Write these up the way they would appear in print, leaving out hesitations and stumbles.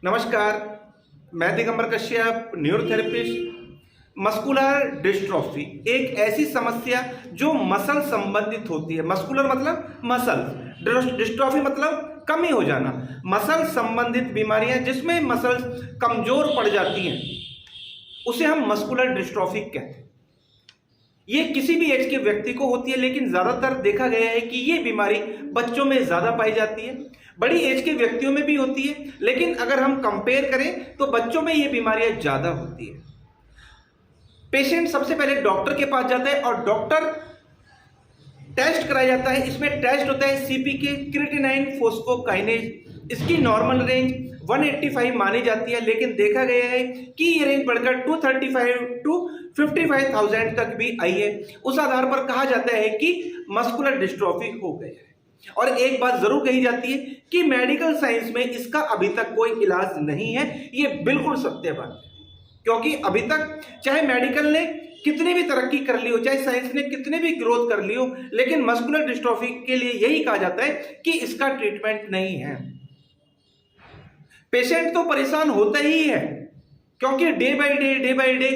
नमस्कार, मैं Digambar Kashyap, neurotherapist. Muscular dystrophy एक ऐसी समस्या जो मसल संबंधित होती है। मस्कुलर मतलब मसल, डिस्ट्रॉफी मतलब कमी हो जाना। मसल संबंधित बीमारियां जिसमें मसल कमजोर पड़ जाती हैं उसे हम मस्कुलर डिस्ट्रॉफी कहते हैं। ये किसी भी एज के व्यक्ति को होती है, लेकिन ज्यादातर देखा गया है कि ये बीमारी बच्चों में ज्यादा पाई जाती है। बड़ी एज के व्यक्तियों में भी होती है, लेकिन अगर हम कंपेयर करें तो बच्चों में ये बीमारियां ज्यादा होती है। पेशेंट सबसे पहले डॉक्टर के पास जाता है और डॉक्टर टेस्ट कराया जाता है। इसमें टेस्ट होता है सीपीके, क्रिएटिनिन फोस्फोकाइनेज। इसकी नॉर्मल रेंज 185 मानी जाती है, लेकिन देखा गया है कि ये रेंज बढ़कर 235 टू 55,000 तक भी आई है। उस आधार पर कहा जाता है कि मस्कुलर डिस्ट्रॉफी हो गया है। और एक बात जरूर कही जाती है कि मेडिकल साइंस में इसका अभी तक कोई इलाज नहीं है। ये बिल्कुल सत्य बात है, क्योंकि अभी तक चाहे मेडिकल ने कितनी भी तरक्की कर ली हो, चाहे साइंस ने कितनी भी ग्रोथ कर ली हो, लेकिन मस्कुलर डिस्ट्रॉफी के लिए यही कहा जाता है कि इसका ट्रीटमेंट नहीं है। पेशेंट तो परेशान होता ही है, क्योंकि डे बाय डे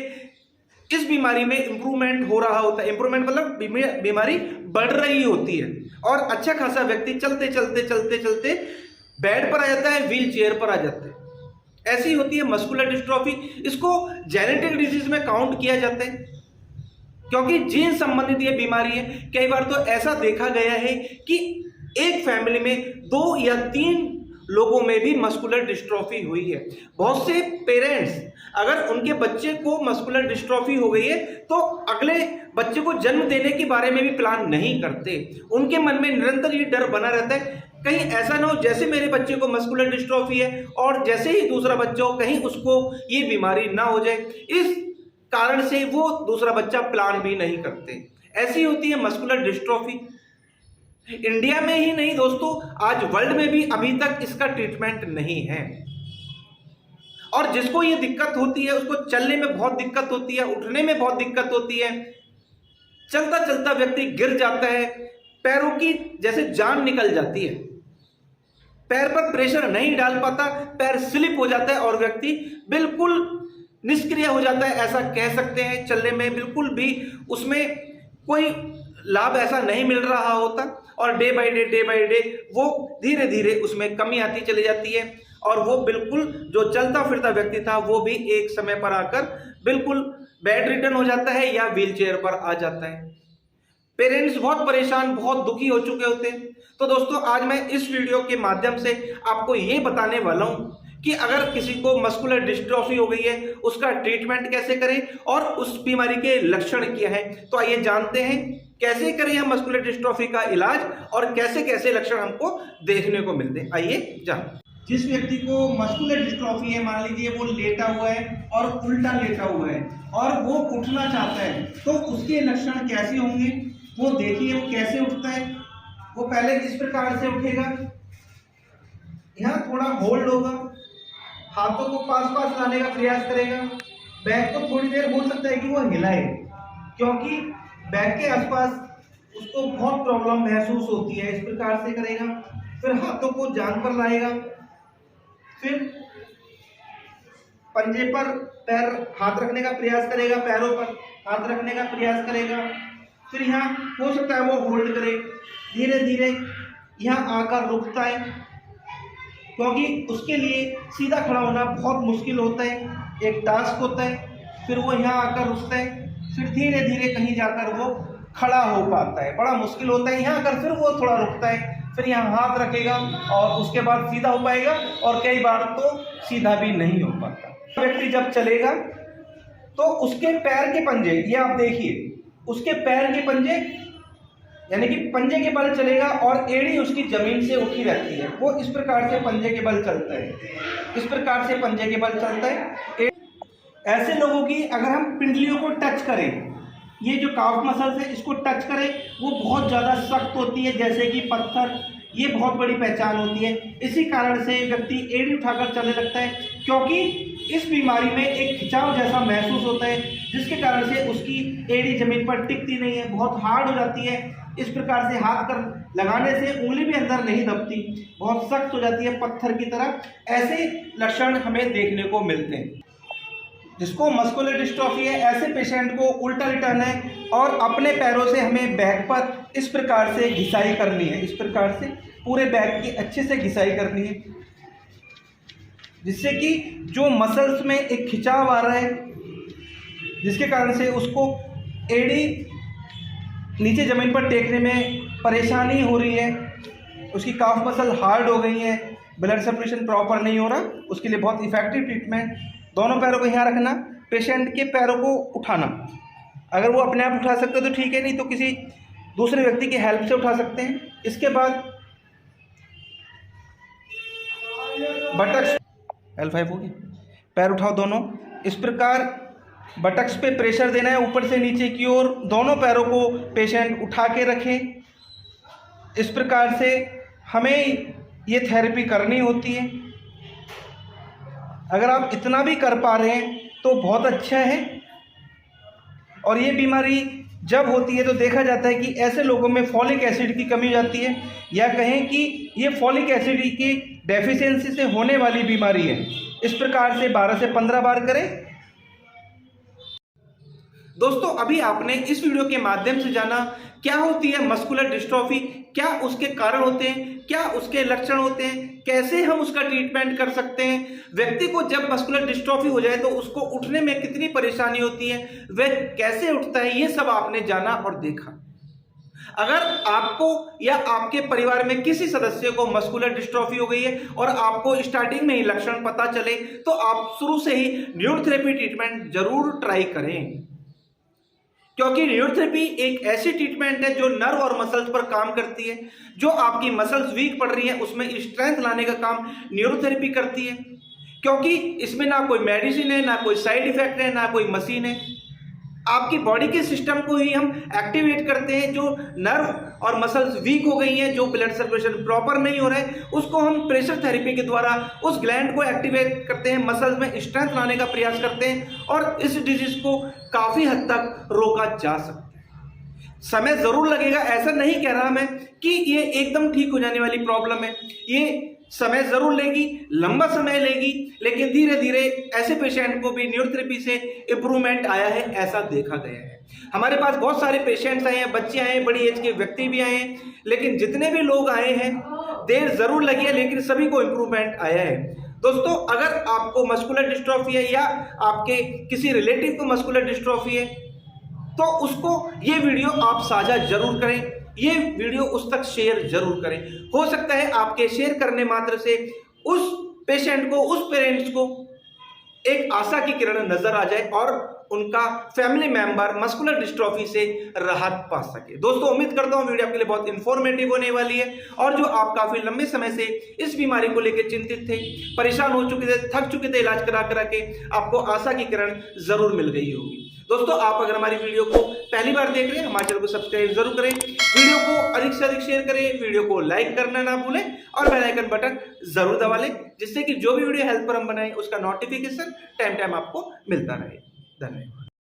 इस बीमारी में इंप्रूवमेंट हो रहा होता है। इंप्रूवमेंट मतलब बीमारी बढ़ रही होती है और अच्छा खासा व्यक्ति चलते चलते बेड पर आ जाता है, व्हील चेयर पर आ जाता है। ऐसी होती है मस्कुलर डिस्ट्रॉफी। इसको जेनेटिक डिजीज में काउंट किया जाता है, क्योंकि जीन संबंधित ये बीमारी है। कई बार तो ऐसा देखा गया है कि एक फैमिली में 2 या 3 लोगों में भी मस्कुलर डिस्ट्रॉफी हुई है। बहुत से पेरेंट्स अगर उनके बच्चे को मस्कुलर डिस्ट्रॉफी हो गई है तो अगले बच्चे को जन्म देने के बारे में भी प्लान नहीं करते। उनके मन में निरंतर ये डर बना रहता है, कहीं ऐसा ना हो जैसे मेरे बच्चे को मस्कुलर डिस्ट्रॉफी है और जैसे ही दूसरा बच्चा हो कहीं उसको ये बीमारी ना हो जाए। इस कारण से वो दूसरा बच्चा प्लान भी नहीं करते। ऐसी होती है मस्कुलर डिस्ट्रॉफी। इंडिया में ही नहीं दोस्तों, आज वर्ल्ड में भी अभी तक इसका ट्रीटमेंट नहीं है। और जिसको ये दिक्कत होती है उसको चलने में बहुत दिक्कत होती है, उठने में बहुत दिक्कत होती है। चलता चलता व्यक्ति गिर जाता है, पैरों की जैसे जान निकल जाती है, पैर पर प्रेशर नहीं डाल पाता, पैर स्लिप हो जाता है और व्यक्ति बिल्कुल निष्क्रिय हो जाता है, ऐसा कह सकते हैं। चलने में बिल्कुल भी उसमें कोई लाभ ऐसा नहीं मिल रहा होता और डे बाय डे वो धीरे धीरे उसमें कमी आती चली जाती है और वो बिल्कुल जो चलता फिरता व्यक्ति था वो भी एक समय पर आकर बिल्कुल बेड रिटर्न हो जाता है या व्हील चेयर पर आ जाता है। पेरेंट्स बहुत परेशान, बहुत दुखी हो चुके होते हैं। तो दोस्तों, आज मैं इस वीडियो के माध्यम से आपको ये बताने वाला हूं कि अगर किसी को मस्कुलर डिस्ट्रॉफी हो गई है उसका ट्रीटमेंट कैसे करें और उस बीमारी के लक्षण क्या है। तो आइए जानते हैं कैसे करें हम मस्कुलर डिस्ट्रॉफी का इलाज और कैसे कैसे लक्षण हमको देखने को मिलते हैं। आइए जानते हैं। जिस व्यक्ति को मस्कुलर डिस्ट्रॉफी है, मान लीजिए वो लेटा हुआ है और उल्टा लेटा हुआ है और वो उठना चाहता है, तो उसके लक्षण कैसे होंगे वो देखिए। वो कैसे उठता है, वो पहले इस प्रकार से उठेगा, यहाँ थोड़ा होल्ड होगा, हाथों को पास लाने का प्रयास करेगा। बैक को थोड़ी देर हो सकता है कि वो हिलाए, क्योंकि बैक के आसपास उसको बहुत प्रॉब्लम महसूस होती है। इस प्रकार से करेगा, फिर हाथों को जांघ पर लाएगा, फिर पंजे पर पैर हाथ रखने का प्रयास करेगा, पैरों पर हाथ रखने का प्रयास करेगा। फिर यहाँ हो सकता है वो होल्ड करे, धीरे धीरे यहाँ आकर रुकता है, क्योंकि उसके लिए सीधा खड़ा होना बहुत मुश्किल होता है, एक टास्क होता है। फिर वो यहाँ आकर रुकता है, फिर धीरे धीरे कहीं जाकर वो खड़ा हो पाता है, बड़ा मुश्किल होता है। यहाँ आकर फिर वो थोड़ा रुकता है, फिर यहाँ हाथ रखेगा और उसके बाद सीधा हो पाएगा, और कई बार तो सीधा भी नहीं हो पाता। व्यक्ति जब चलेगा तो उसके पैर के पंजे, ये आप देखिए, उसके पैर के पंजे यानी कि पंजे के बल चलेगा और एड़ी उसकी जमीन से उठी रहती है। वो इस प्रकार से पंजे के बल चलता है, इस प्रकार से पंजे के बल चलता है। ऐसे लोगों की अगर हम पिंडलियों को टच करें, ये जो काफ मसल्स है इसको टच करें, वो बहुत ज़्यादा सख्त होती है जैसे कि पत्थर। ये बहुत बड़ी पहचान होती है। इसी कारण से व्यक्ति एड़ी उठाकर चलने लगता है, क्योंकि इस बीमारी में एक खिंचाव जैसा महसूस होता है, जिसके कारण से उसकी एड़ी जमीन पर टिकती नहीं है, बहुत हार्ड हो जाती है। इस प्रकार से हाथ कर लगाने से उंगली भी अंदर नहीं दबती, बहुत सख्त हो जाती है पत्थर की तरह। ऐसे लक्षण हमें देखने को मिलते हैं। जिसको मस्कुलर डिस्ट्रॉफी है, ऐसे पेशेंट को उल्टा लिटाना है और अपने पैरों से हमें बैक पर इस प्रकार से घिसाई करनी है। इस प्रकार से पूरे बैक की अच्छे से घिसाई करनी है, जिससे कि जो मसल्स में एक खिंचाव आ रहा है, जिसके कारण से उसको एड़ी नीचे ज़मीन पर टेकने में परेशानी हो रही है, उसकी काफ मसल हार्ड हो गई है, ब्लड सर्कुलेशन प्रॉपर नहीं हो रहा, उसके लिए बहुत इफेक्टिव ट्रीटमेंट। दोनों पैरों को यहाँ रखना, पेशेंट के पैरों को उठाना। अगर वो अपने आप उठा सकते तो ठीक है, नहीं तो किसी दूसरे व्यक्ति की हेल्प से उठा सकते हैं। इसके बाद बटक्स L5 होगी, पैर उठाओ दोनों। इस प्रकार बटक्स पे प्रेशर देना है ऊपर से नीचे की ओर। दोनों पैरों को पेशेंट उठा के रखे। इस प्रकार से हमें ये थेरेपी करनी होती है। अगर आप इतना भी कर पा रहे हैं तो बहुत अच्छा है। और ये बीमारी जब होती है तो देखा जाता है कि ऐसे लोगों में फॉलिक एसिड की कमी हो जाती है, या कहें कि ये फॉलिक एसिड की डेफिशिएंसी से होने वाली बीमारी है। इस प्रकार से 12 से 15 बार करें। दोस्तों, अभी आपने इस वीडियो के माध्यम से जाना क्या होती है मस्कुलर डिस्ट्रॉफी, क्या उसके कारण होते हैं, क्या उसके लक्षण होते हैं, कैसे हम उसका ट्रीटमेंट कर सकते हैं। व्यक्ति को जब मस्कुलर डिस्ट्रॉफी हो जाए तो उसको उठने में कितनी परेशानी होती है, वह कैसे उठता है, ये सब आपने जाना और देखा। अगर आपको या आपके परिवार में किसी सदस्य को मस्कुलर डिस्ट्रॉफी हो गई है और आपको स्टार्टिंग में ही लक्षण पता चले, तो आप शुरू से ही न्यूरोथेरेपी ट्रीटमेंट जरूर ट्राई करें, क्योंकि न्यूरोथेरेपी एक ऐसी ट्रीटमेंट है जो नर्व और मसल्स पर काम करती है। जो आपकी मसल्स वीक पड़ रही है उसमें स्ट्रेंथ लाने का काम न्यूरोथेरेपी करती है, क्योंकि इसमें ना कोई मेडिसिन है, ना कोई साइड इफेक्ट है, ना कोई मशीन है। आपकी बॉडी के सिस्टम को ही हम एक्टिवेट करते हैं। जो नर्व और मसल्स वीक हो गई हैं, जो ब्लड सर्कुलेशन प्रॉपर नहीं हो रहा है, उसको हम प्रेशर थेरेपी के द्वारा उस ग्लैंड को एक्टिवेट करते हैं, मसल्स में स्ट्रेंथ लाने का प्रयास करते हैं और इस डिजीज को काफ़ी हद तक रोका जा सकता है। समय ज़रूर लगेगा, ऐसा नहीं कह रहा मैं कि ये एकदम ठीक हो जाने वाली प्रॉब्लम है। ये समय जरूर लेगी, लंबा समय लेगी, लेकिन धीरे धीरे ऐसे पेशेंट को भी न्यूरोथेरेपी से इंप्रूवमेंट आया है, ऐसा देखा गया है। हमारे पास बहुत सारे पेशेंट्स आए हैं, बच्चे आए हैं, बड़ी एज के व्यक्ति भी आए हैं, लेकिन जितने भी लोग आए हैं देर जरूर लगी है, लेकिन सभी को इंप्रूवमेंट आया है। दोस्तों, अगर आपको मस्कुलर डिस्ट्रॉफी है या आपके किसी रिलेटिव को मस्कुलर डिस्ट्रॉफी है तो उसको ये वीडियो आप साझा जरूर करें, ये वीडियो उस तक शेयर जरूर करें। हो सकता है आपके शेयर करने मात्र से उस पेशेंट को, उस पेरेंट्स को एक आशा की किरण नजर आ जाए और उनका फैमिली मेंबर मस्कुलर डिस्ट्रॉफी से राहत पा सके। दोस्तों, उम्मीद करता हूं वीडियो आपके लिए बहुत इंफॉर्मेटिव होने वाली है और जो आप काफी लंबे समय से इस बीमारी को लेकर चिंतित थे, परेशान हो चुके थे, थक चुके थे इलाज करा करा के, आपको आशा की किरण जरूर मिल गई होगी। दोस्तों, आप अगर हमारी वीडियो को पहली बार देख रहे हैं, हमारे चैनल को सब्सक्राइब जरूर करें, वीडियो को अधिक से अधिक शेयर करें, वीडियो को लाइक करना ना भूलें और बेल आइकन बटन जरूर दबा लें, जिससे कि जो भी वीडियो हेल्थ पर हम बनाएं उसका नोटिफिकेशन टाइम टाइम आपको मिलता रहे। धन्यवाद।